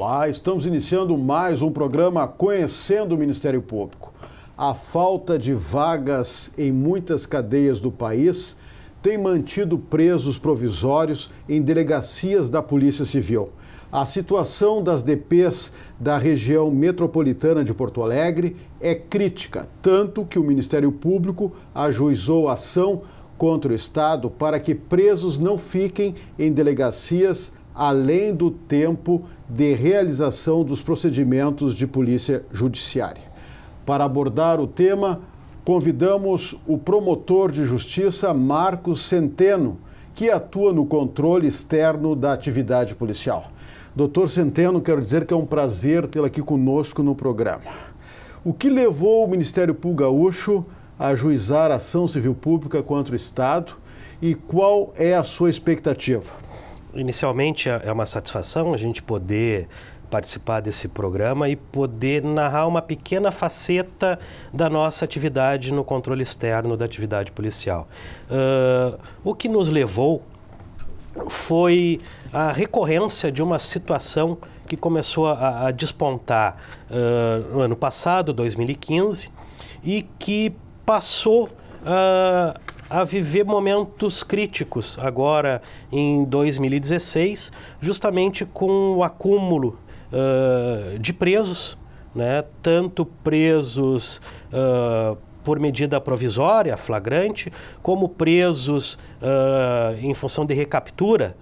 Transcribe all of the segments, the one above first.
Olá, estamos iniciando mais um programa Conhecendo o Ministério Público. A falta de vagas em muitas cadeias do país tem mantido presos provisórios em delegacias da Polícia Civil. A situação das DPs da região metropolitana de Porto Alegre é crítica, tanto que o Ministério Público ajuizou ação contra o Estado para que presos não fiquem em delegacias além do tempo de realização dos procedimentos de polícia judiciária. Para abordar o tema, convidamos o promotor de justiça Marcos Centeno, que atua no controle externo da atividade policial. Doutor Centeno, quero dizer que é um prazer tê-lo aqui conosco no programa. O que levou o Ministério Público Gaúcho a ajuizar a ação civil pública contra o Estado e qual é a sua expectativa? Inicialmente é uma satisfação a gente poder participar desse programa e poder narrar uma pequena faceta da nossa atividade no controle externo da atividade policial. O que nos levou foi a recorrência de uma situação que começou a despontar no ano passado, 2015, e que passou a viver momentos críticos agora em 2016, justamente com o acúmulo de presos, né? Tanto presos por medida provisória, flagrante, como presos em função de recaptura,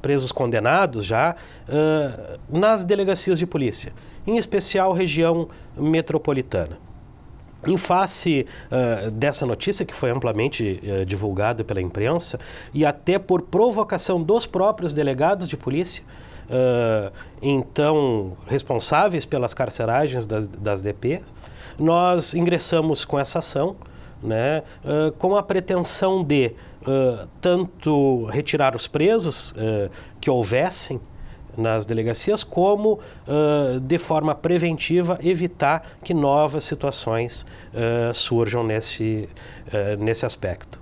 presos condenados já, nas delegacias de polícia, em especial região metropolitana. Em face dessa notícia, que foi amplamente divulgada pela imprensa, e até por provocação dos próprios delegados de polícia, então responsáveis pelas carceragens das DPs, nós ingressamos com essa ação, né, com a pretensão de tanto retirar os presos que houvessem nas delegacias, como de forma preventiva evitar que novas situações surjam nesse aspecto.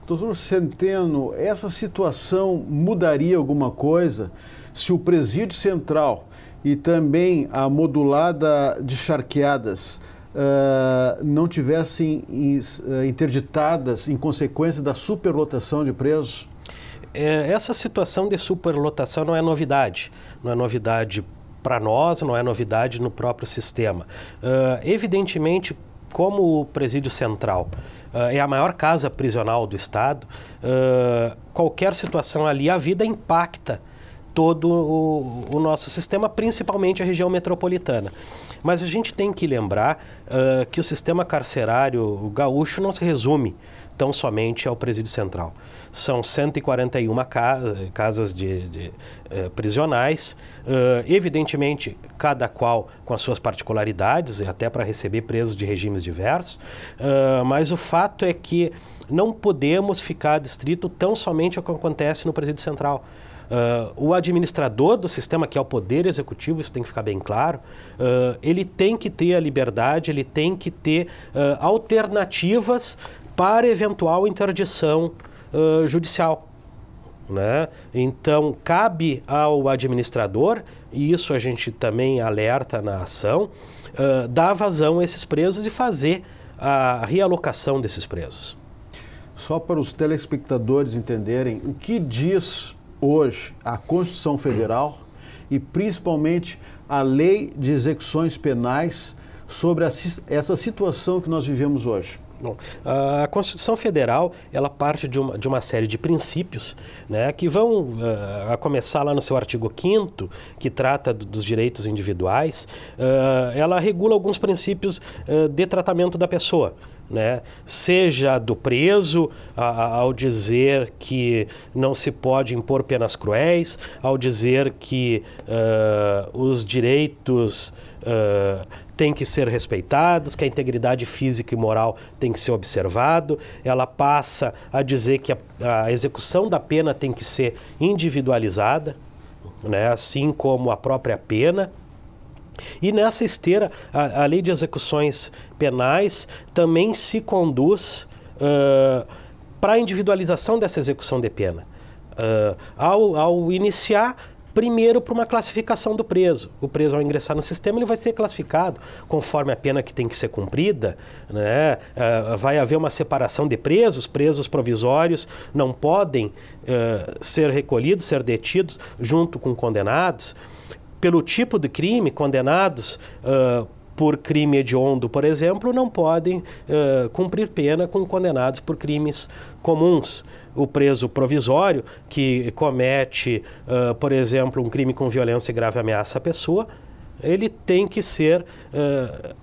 Doutor Centeno, essa situação mudaria alguma coisa se o Presídio Central e também a modulada de Charqueadas não tivessem interditadas em consequência da superlotação de presos? Essa situação de superlotação não é novidade para nós, não é novidade no próprio sistema. Evidentemente, como o Presídio Central é a maior casa prisional do Estado, qualquer situação ali, a vida impacta todo o nosso sistema, principalmente a região metropolitana. Mas a gente tem que lembrar que o sistema carcerário gaúcho não se resume tão somente ao Presídio Central. São 141 casas prisionais, evidentemente cada qual com as suas particularidades, até para receber presos de regimes diversos, mas o fato é que não podemos ficar adstrito tão somente ao que acontece no Presídio Central. O administrador do sistema, que é o Poder Executivo, isso tem que ficar bem claro, ele tem que ter a liberdade, ele tem que ter alternativas para eventual interdição judicial, né? Então, cabe ao administrador, e isso a gente também alerta na ação, dar vazão a esses presos e fazer a realocação desses presos. Só para os telespectadores entenderem, o que diz hoje a Constituição Federal e principalmente a Lei de Execuções Penais sobre essa situação que nós vivemos hoje? Bom, a Constituição Federal, ela parte de uma série de princípios, né, que vão a começar lá no seu artigo 5º, que trata dos direitos individuais. Ela regula alguns princípios de tratamento da pessoa, né? Seja do preso, ao dizer que não se pode impor penas cruéis, ao dizer que os direitos têm que ser respeitados, que a integridade física e moral tem que ser observado. Ela passa a dizer que a execução da pena tem que ser individualizada, né? Assim como a própria pena. E nessa esteira, a Lei de Execuções Penais também se conduz para a individualização dessa execução de pena. Ao iniciar Primeiro, por uma classificação do preso. O preso, ao ingressar no sistema, ele vai ser classificado conforme a pena que tem que ser cumprida, né? Vai haver uma separação de presos. Presos provisórios não podem ser recolhidos, ser detidos junto com condenados. Pelo tipo de crime, condenados por crime hediondo, por exemplo, não podem cumprir pena com condenados por crimes comuns. O preso provisório, que comete, por exemplo, um crime com violência e grave ameaça à pessoa, ele tem que ser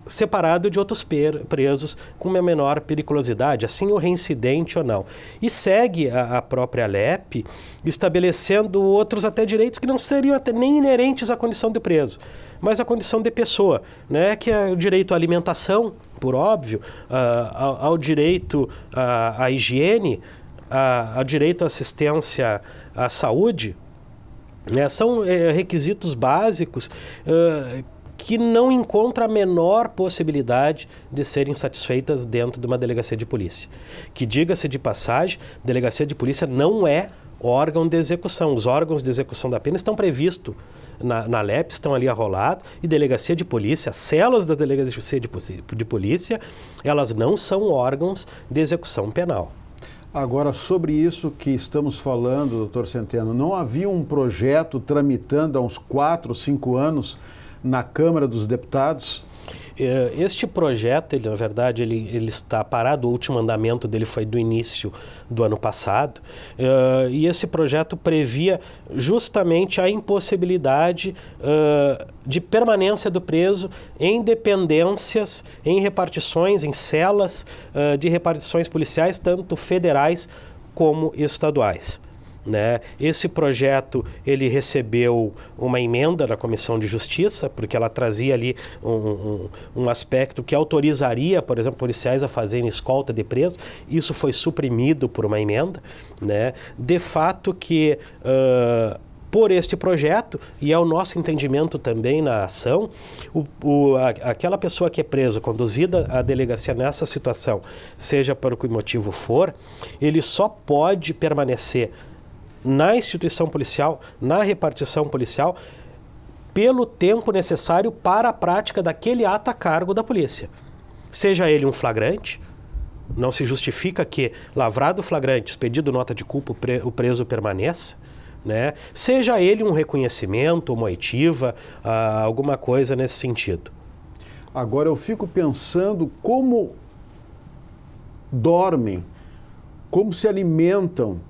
separado de outros presos com uma menor periculosidade, assim o reincidente ou não. E segue a própria LEP estabelecendo outros até direitos que não seriam até nem inerentes à condição de preso, mas à condição de pessoa, né? Que é o direito à alimentação, por óbvio, ao direito à higiene, ao direito à assistência à saúde, né? São requisitos básicos que não encontram a menor possibilidade de serem satisfeitas dentro de uma delegacia de polícia. Que, diga-se de passagem, delegacia de polícia não é órgão de execução. Os órgãos de execução da pena estão previstos na LEP, estão ali arrolados, e delegacia de polícia, as celas da delegacia de polícia, elas não são órgãos de execução penal. Agora, sobre isso que estamos falando, doutor Centeno, não havia um projeto tramitando há uns 4 ou 5 anos na Câmara dos Deputados? Este projeto, na verdade, ele está parado. O último andamento dele foi do início do ano passado. E esse projeto previa justamente a impossibilidade de permanência do preso em dependências, em repartições, em celas de repartições policiais, tanto federais como estaduais. Né? Esse projeto ele recebeu uma emenda da Comissão de Justiça, porque ela trazia ali um aspecto que autorizaria, por exemplo, policiais a fazerem escolta de presos. Isso foi suprimido por uma emenda, né? De fato que por este projeto, e é o nosso entendimento também na ação, aquela pessoa que é presa, conduzida à delegacia nessa situação, seja por que motivo for, ele só pode permanecer na instituição policial, na repartição policial, pelo tempo necessário para a prática daquele ato a cargo da polícia. Seja ele um flagrante, não se justifica que, lavrado o flagrante, expedido nota de culpa, o preso permaneça, né? Seja ele um reconhecimento, uma oitiva, alguma coisa nesse sentido. Agora eu fico pensando como dormem, como se alimentam,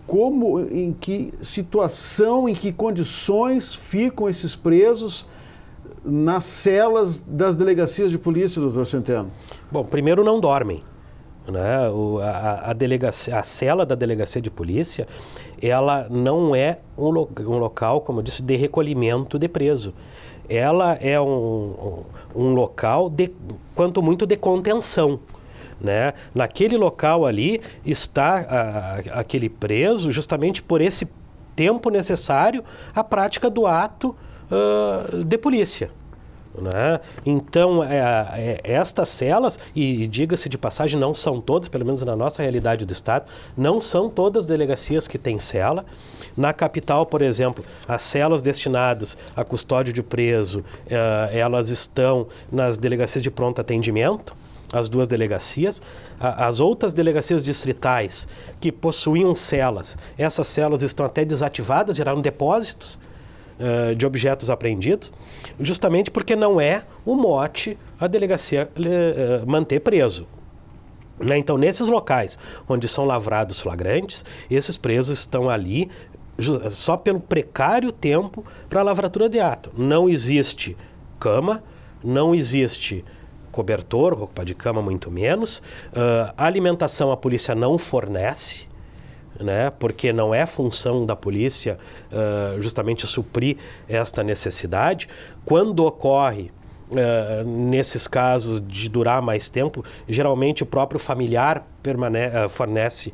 como, em que situação, em que condições ficam esses presos nas celas das delegacias de polícia, doutor Centeno? Bom, primeiro não dormem, né? A cela da delegacia de polícia, ela não é um local, como eu disse, de recolhimento de preso. Ela é um local de, quanto muito, de contenção. Né? Naquele local ali está aquele preso justamente por esse tempo necessário à prática do ato de polícia. Né? Então, estas celas, e diga-se de passagem, não são todas, pelo menos na nossa realidade do Estado, não são todas as delegacias que têm cela. Na capital, por exemplo, as celas destinadas à custódia de preso, elas estão nas delegacias de pronto atendimento, as 2 delegacias. As outras delegacias distritais que possuíam celas, essas celas estão até desativadas, geraram depósitos de objetos apreendidos, justamente porque não é o mote a delegacia manter preso. Né? Então, nesses locais onde são lavrados flagrantes, esses presos estão ali só pelo precário tempo para a lavratura de ato. Não existe cama, não existe cobertor, roupa de cama muito menos. Alimentação a polícia não fornece, né? Porque não é função da polícia justamente suprir esta necessidade. Quando ocorre nesses casos de durar mais tempo, geralmente o próprio familiar fornece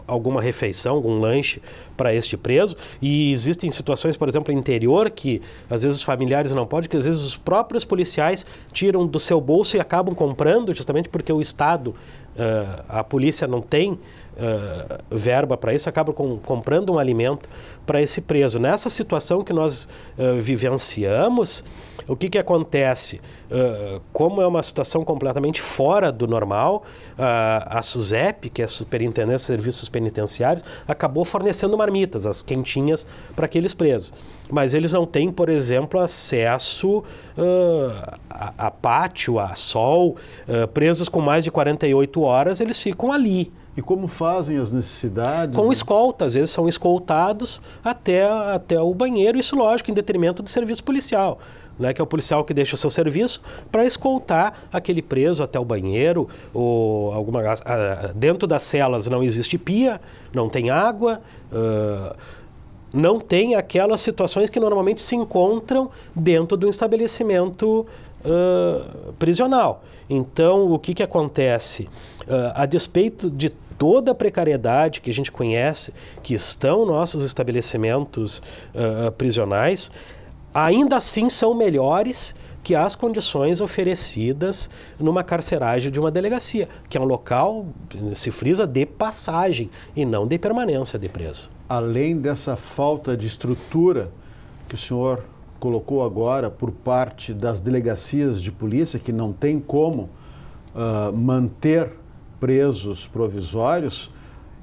alguma refeição, algum lanche para este preso. E existem situações, por exemplo, no interior, que às vezes os familiares não podem, que às vezes os próprios policiais tiram do seu bolso e acabam comprando, justamente porque o Estado a polícia não tem verba para isso, acaba comprando um alimento para esse preso. Nessa situação que nós vivenciamos, o que acontece? Como é uma situação completamente fora do normal, a SUSEP, que é a Superintendência de Serviços Penitenciários, acabou fornecendo marmitas, as quentinhas, para aqueles presos. Mas eles não têm, por exemplo, acesso a pátio, a sol. Presos com mais de 48 horas, eles ficam ali. E como fazem as necessidades? Com escolta, às vezes são escoltados até o banheiro, isso lógico, em detrimento do serviço policial, né, que é o policial que deixa o seu serviço para escoltar aquele preso até o banheiro, ou dentro das celas não existe pia, não tem água, não tem aquelas situações que normalmente se encontram dentro do estabelecimento prisional. Então, o que acontece? A despeito de toda a precariedade que a gente conhece, que estão nossos estabelecimentos prisionais, ainda assim são melhores que as condições oferecidas numa carceragem de uma delegacia, que é um local, se frisa, de passagem e não de permanência de preso. Além dessa falta de estrutura que o senhor colocou agora por parte das delegacias de polícia, que não tem como manter presos provisórios,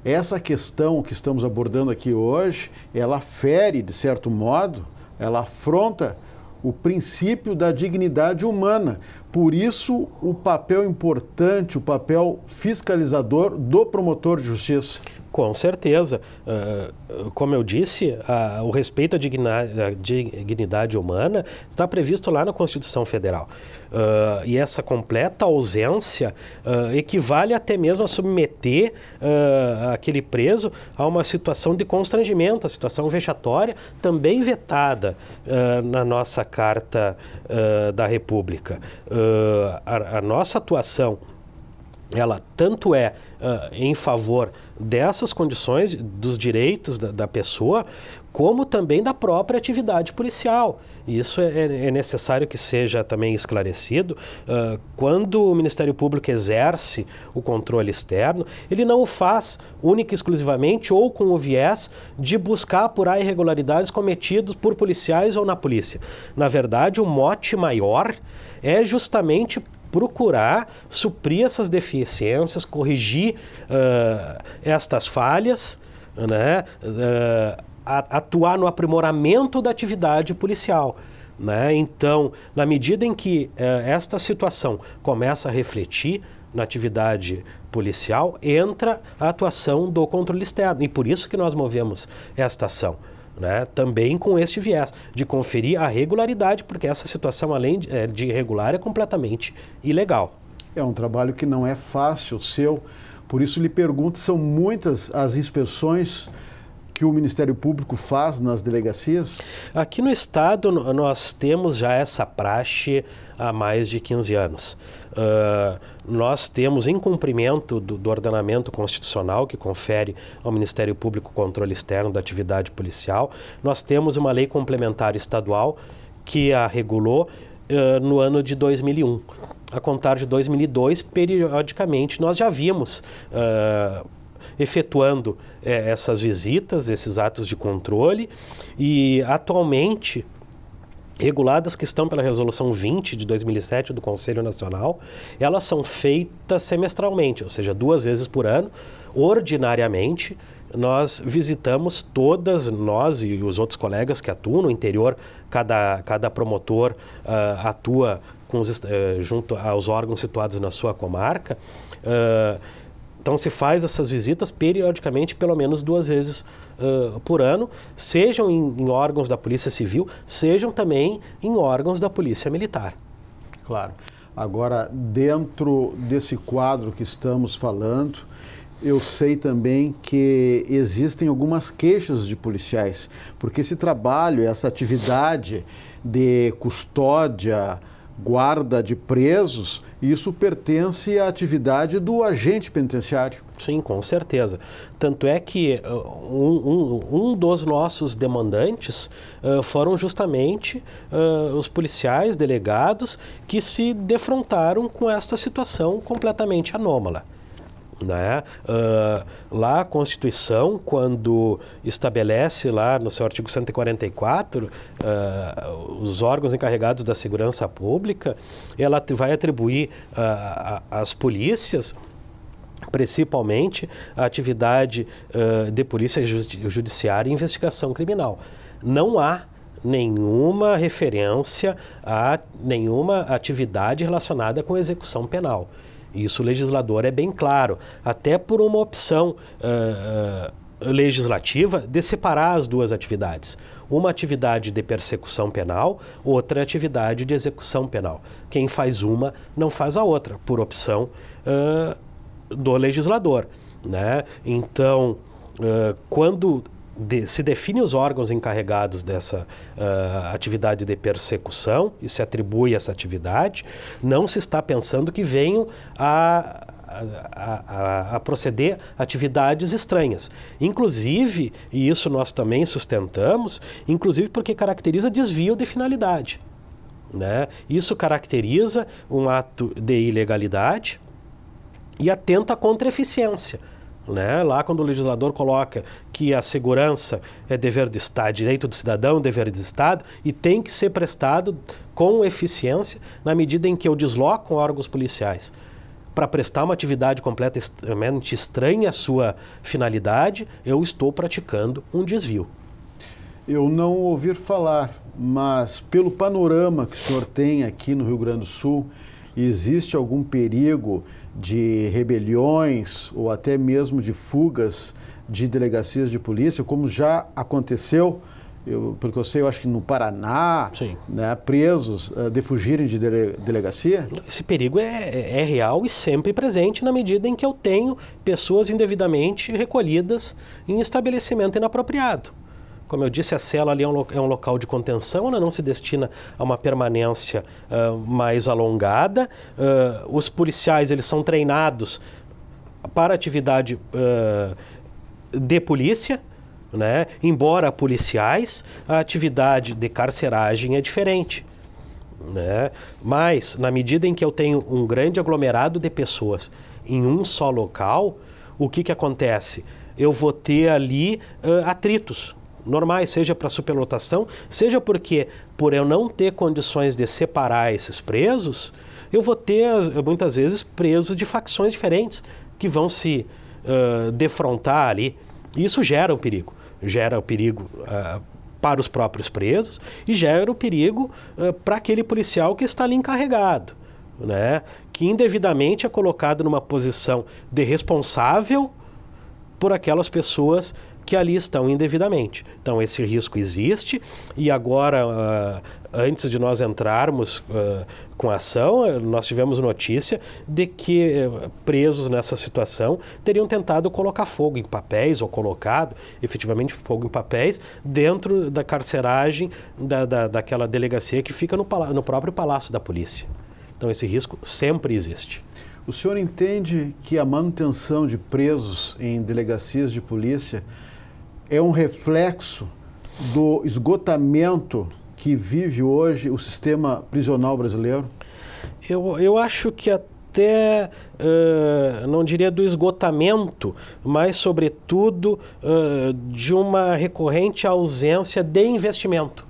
essa questão que estamos abordando aqui hoje, ela fere, de certo modo, ela afronta o princípio da dignidade humana. Por isso, o papel importante, o papel fiscalizador do promotor de justiça. Com certeza. Como eu disse, o respeito à dignidade humana está previsto lá na Constituição Federal. E essa completa ausência equivale até mesmo a submeter aquele preso a uma situação de constrangimento, a situação vexatória, também vetada na nossa Carta da República. A nossa atuação, ela tanto é em favor dessas condições, dos direitos da pessoa, como também da própria atividade policial. E isso é necessário que seja também esclarecido. Quando o Ministério Público exerce o controle externo, ele não o faz única e exclusivamente ou com o viés de buscar apurar irregularidades cometidas por policiais ou na polícia. Na verdade, o mote maior é justamente procurar suprir essas deficiências, corrigir estas falhas, né? Atuar no aprimoramento da atividade policial, né? Então, na medida em que esta situação começa a refletir na atividade policial, entra a atuação do controle externo. E por isso que nós movemos esta ação, né? Também com este viés de conferir a regularidade, porque essa situação, além de irregular, é completamente ilegal. É um trabalho que não é fácil seu, por isso lhe pergunto, são muitas as inspeções que o Ministério Público faz nas delegacias? Aqui no Estado nós temos já essa praxe há mais de 15 anos. Nós temos, em cumprimento do ordenamento constitucional que confere ao Ministério Público o controle externo da atividade policial, nós temos uma lei complementar estadual que a regulou no ano de 2001. A contar de 2002, periodicamente, nós já vimos efetuando essas visitas, esses atos de controle, e atualmente reguladas que estão pela Resolução 20 de 2007 do Conselho Nacional, elas são feitas semestralmente, ou seja, 2 vezes por ano, ordinariamente. Nós visitamos todas, nós e os outros colegas que atuam no interior, cada promotor atua junto aos órgãos situados na sua comarca. Então se faz essas visitas periodicamente, pelo menos 2 vezes por ano, sejam em órgãos da Polícia Civil, sejam também em órgãos da Polícia Militar. Claro. Agora, dentro desse quadro que estamos falando, eu sei também que existem algumas queixas de policiais, porque esse trabalho, essa atividade de custódia, guarda de presos, isso pertence à atividade do agente penitenciário. Sim, com certeza. Tanto é que um dos nossos demandantes foram justamente os policiais delegados que se defrontaram com esta situação completamente anômala. né? Lá a Constituição, quando estabelece lá no seu artigo 144 os órgãos encarregados da segurança pública, ela vai atribuir às polícias principalmente a atividade de polícia judiciária e investigação criminal. Não há nenhuma referência a nenhuma atividade relacionada com execução penal. Isso o legislador é bem claro, até por uma opção legislativa de separar as duas atividades. Uma atividade de persecução penal, outra atividade de execução penal. Quem faz uma não faz a outra, por opção do legislador, né? Então, quando se define os órgãos encarregados dessa atividade de persecução e se atribui essa atividade, não se está pensando que venham a proceder atividades estranhas. Inclusive, e isso nós também sustentamos, inclusive porque caracteriza desvio de finalidade, né? Isso caracteriza um ato de ilegalidade e atenta contra a eficiência. Né? Lá quando o legislador coloca que a segurança é dever do Estado, direito do cidadão, dever do Estado, e tem que ser prestado com eficiência na medida em que eu desloco órgãos policiais para prestar uma atividade completamente estranha à sua finalidade, eu estou praticando um desvio. Eu não ouvi falar, mas pelo panorama que o senhor tem aqui no Rio Grande do Sul, existe algum perigo de rebeliões ou até mesmo de fugas de delegacias de polícia, como já aconteceu, porque eu sei, eu acho que no Paraná, né, presos de fugirem de delegacia? Esse perigo é real e sempre presente na medida em que eu tenho pessoas indevidamente recolhidas em estabelecimento inapropriado. Como eu disse, a cela ali é um local de contenção, ela não se destina a uma permanência mais alongada. Os policiais, eles são treinados para atividade de polícia, né? Embora policiais, a atividade de carceragem é diferente, né? Mas, na medida em que eu tenho um grande aglomerado de pessoas em um só local, o que acontece? Eu vou ter ali atritos normais, seja para superlotação, seja porque, por eu não ter condições de separar esses presos, eu vou ter, muitas vezes, presos de facções diferentes que vão se defrontar ali. Isso gera um perigo. Gera o perigo para os próprios presos e gera o perigo para aquele policial que está ali encarregado, né? Que indevidamente é colocado numa posição de responsável por aquelas pessoas que ali estão indevidamente. Então, esse risco existe e agora, antes de nós entrarmos com a ação, nós tivemos notícia de que presos nessa situação teriam tentado colocar fogo em papéis ou colocado efetivamente fogo em papéis dentro da carceragem daquela delegacia que fica no próprio Palácio da Polícia. Então, esse risco sempre existe. O senhor entende que a manutenção de presos em delegacias de polícia é um reflexo do esgotamento que vive hoje o sistema prisional brasileiro? Eu acho que até, não diria do esgotamento, mas, sobretudo, de uma recorrente ausência de investimento,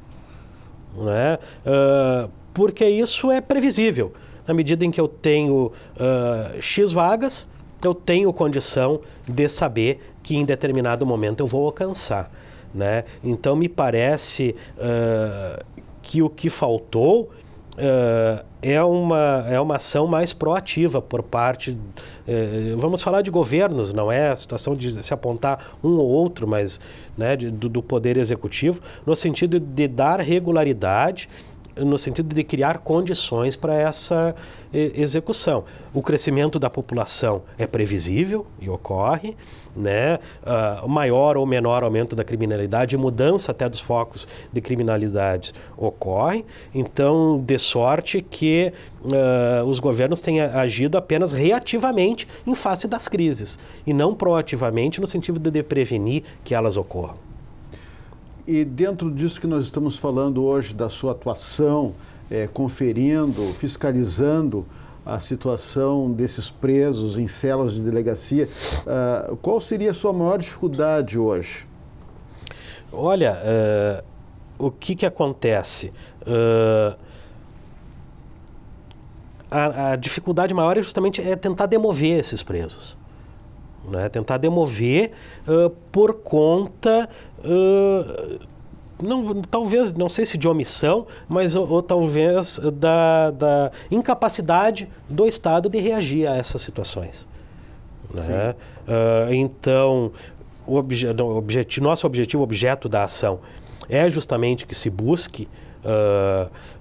né? Porque isso é previsível. Na medida em que eu tenho X vagas, eu tenho condição de saber que em determinado momento eu vou alcançar, né? Então, me que o que faltou é uma ação mais proativa por parte, vamos falar de governos, não é a situação de se apontar um ou outro, mas, né, do Poder Executivo, no sentido de dar regularidade, no sentido de criar condições para essa execução. O crescimento da população é previsível e ocorre, né? Maior ou menor aumento da criminalidade, mudança até dos focos de criminalidade ocorre. Então, de sorte que os governos têm agido apenas reativamente em face das crises e não proativamente no sentido de prevenir que elas ocorram. E dentro disso que nós estamos falando hoje, da sua atuação, conferindo, fiscalizando a situação desses presos em celas de delegacia. Qual seria a sua maior dificuldade hoje? Olha, o que acontece? A dificuldade maior é justamente tentar demover esses presos. Né? Tentar demover por conta, talvez, não sei se de omissão, mas ou talvez da incapacidade do Estado de reagir a essas situações. Né? Então, nosso objetivo, objeto da ação, é justamente que se busque,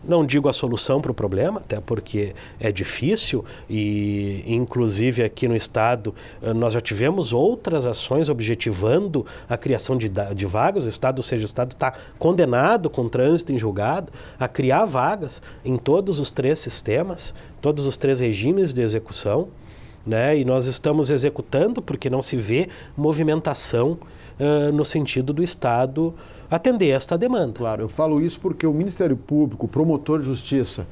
não digo a solução para o problema, até porque é difícil, e inclusive aqui no Estado nós já tivemos outras ações objetivando a criação de vagas. O Estado está condenado com trânsito em julgado a criar vagas em todos os 3 sistemas, todos os 3 regimes de execução, né? E nós estamos executando porque não se vê movimentação no sentido do Estado atender esta demanda. Claro, eu falo isso porque o Ministério Público, o promotor de justiça,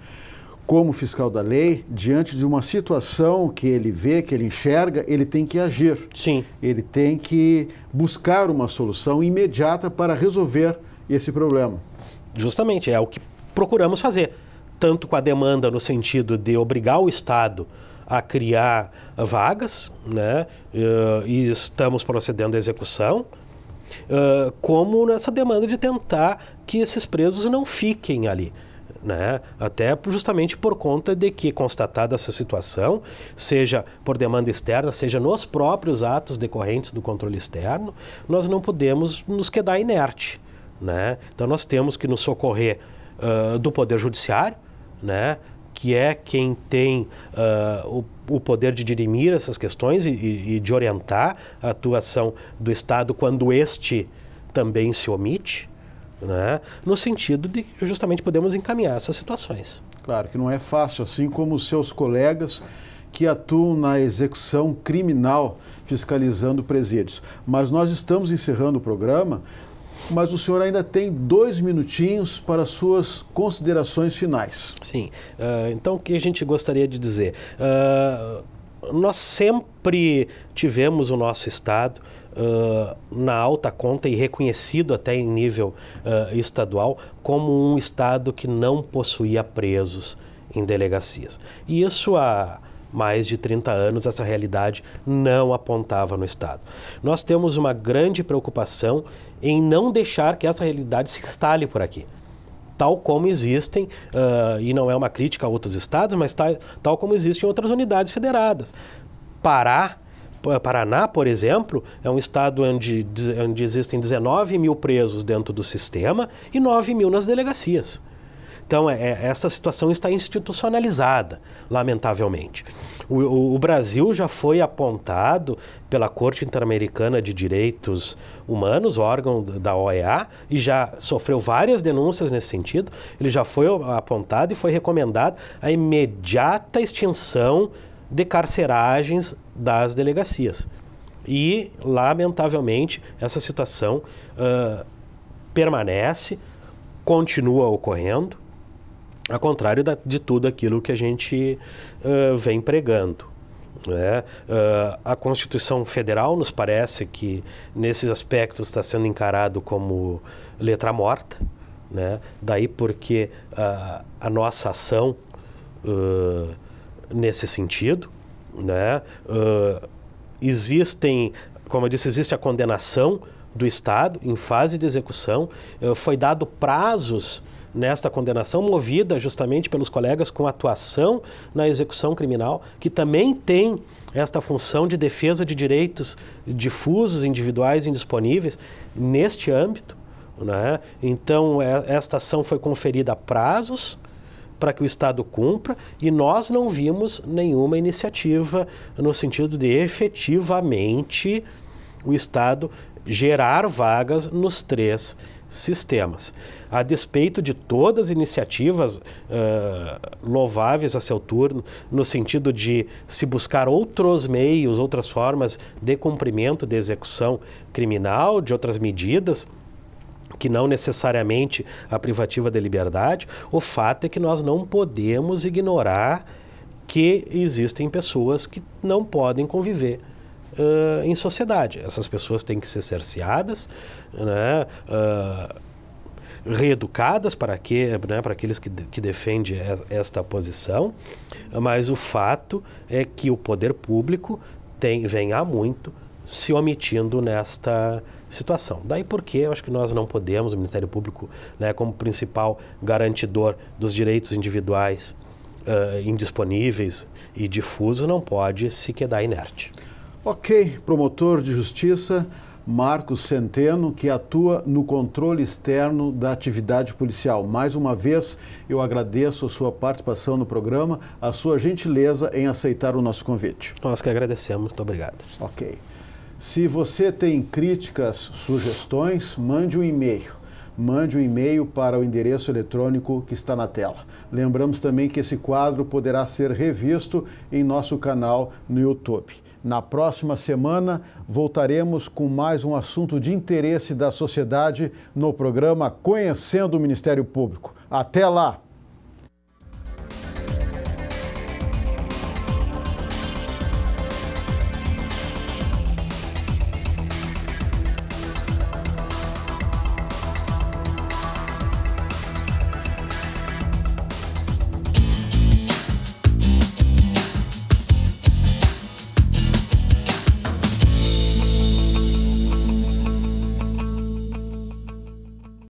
como fiscal da lei, diante de uma situação que ele vê, que ele enxerga, ele tem que agir. Sim. Ele tem que buscar uma solução imediata para resolver esse problema. Justamente, é o que procuramos fazer, tanto com a demanda no sentido de obrigar o Estado a criar vagas, né? E estamos procedendo à execução, como nessa demanda de tentar que esses presos não fiquem ali, né? Até justamente por conta de que, constatada essa situação, seja por demanda externa, seja nos próprios atos decorrentes do controle externo, nós não podemos nos quedar inerte, né? Então nós temos que nos socorrer do Poder Judiciário, né? Que é quem tem o poder de dirimir essas questões e de orientar a atuação do Estado quando este também se omite, né? No sentido de que justamente podemos encaminhar essas situações. Claro que não é fácil, assim como os seus colegas que atuam na execução criminal fiscalizando presídios. Mas nós estamos encerrando o programa, mas o senhor ainda tem 2 minutinhos para suas considerações finais. Sim. Então, o que a gente gostaria de dizer? Nós sempre tivemos o nosso Estado na alta conta e reconhecido até em nível estadual como um Estado que não possuía presos em delegacias. E isso há mais de 30 anos, essa realidade não apontava no Estado. Nós temos uma grande preocupação em não deixar que essa realidade se instale por aqui. Tal como existem, e não é uma crítica a outros estados, mas tal como existem outras unidades federadas. Paraná, por exemplo, é um estado onde existem 19 mil presos dentro do sistema e 9 mil nas delegacias. Então, essa situação está institucionalizada, lamentavelmente. O Brasil já foi apontado pela Corte Interamericana de Direitos Humanos, órgão da OEA, e já sofreu várias denúncias nesse sentido. Ele já foi apontado e foi recomendado a imediata extinção de carceragens das delegacias. E, lamentavelmente, essa situação permanece, continua ocorrendo, ao contrário de tudo aquilo que a gente vem pregando, né? A Constituição Federal nos parece que, nesses aspectos, está sendo encarado como letra morta, né? Daí porque a nossa ação nesse sentido, né? Como eu disse, existe a condenação do Estado em fase de execução, foi dado prazos nesta condenação, movida justamente pelos colegas com atuação na execução criminal, que também tem esta função de defesa de direitos difusos, individuais e indisponíveis neste âmbito, né? Então, esta ação foi conferida a prazos para que o Estado cumpra, e nós não vimos nenhuma iniciativa no sentido de efetivamente o Estado gerar vagas nos 3 sistemas. A despeito de todas as iniciativas louváveis a seu turno, no sentido de se buscar outros meios, outras formas de cumprimento de execução criminal, de outras medidas, que não necessariamente a privativa de liberdade, o fato é que nós não podemos ignorar que existem pessoas que não podem conviver em sociedade. Essas pessoas têm que ser cerceadas, né, reeducadas para aqueles que defendem esta posição, mas o fato é que o poder público vem há muito se omitindo nesta situação. Daí porque eu acho que nós não podemos, o Ministério Público, né, como principal garantidor dos direitos individuais indisponíveis e difusos, não pode se quedar inerte. Ok, promotor de justiça Marcos Centeno, que atua no controle externo da atividade policial. Mais uma vez, eu agradeço a sua participação no programa, a sua gentileza em aceitar o nosso convite. Nós que agradecemos, muito obrigado. Ok. Se você tem críticas, sugestões, mande um e-mail. Mande um e-mail para o endereço eletrônico que está na tela. Lembramos também que esse quadro poderá ser revisto em nosso canal no YouTube. Na próxima semana, voltaremos com mais um assunto de interesse da sociedade no programa Conhecendo o Ministério Público. Até lá!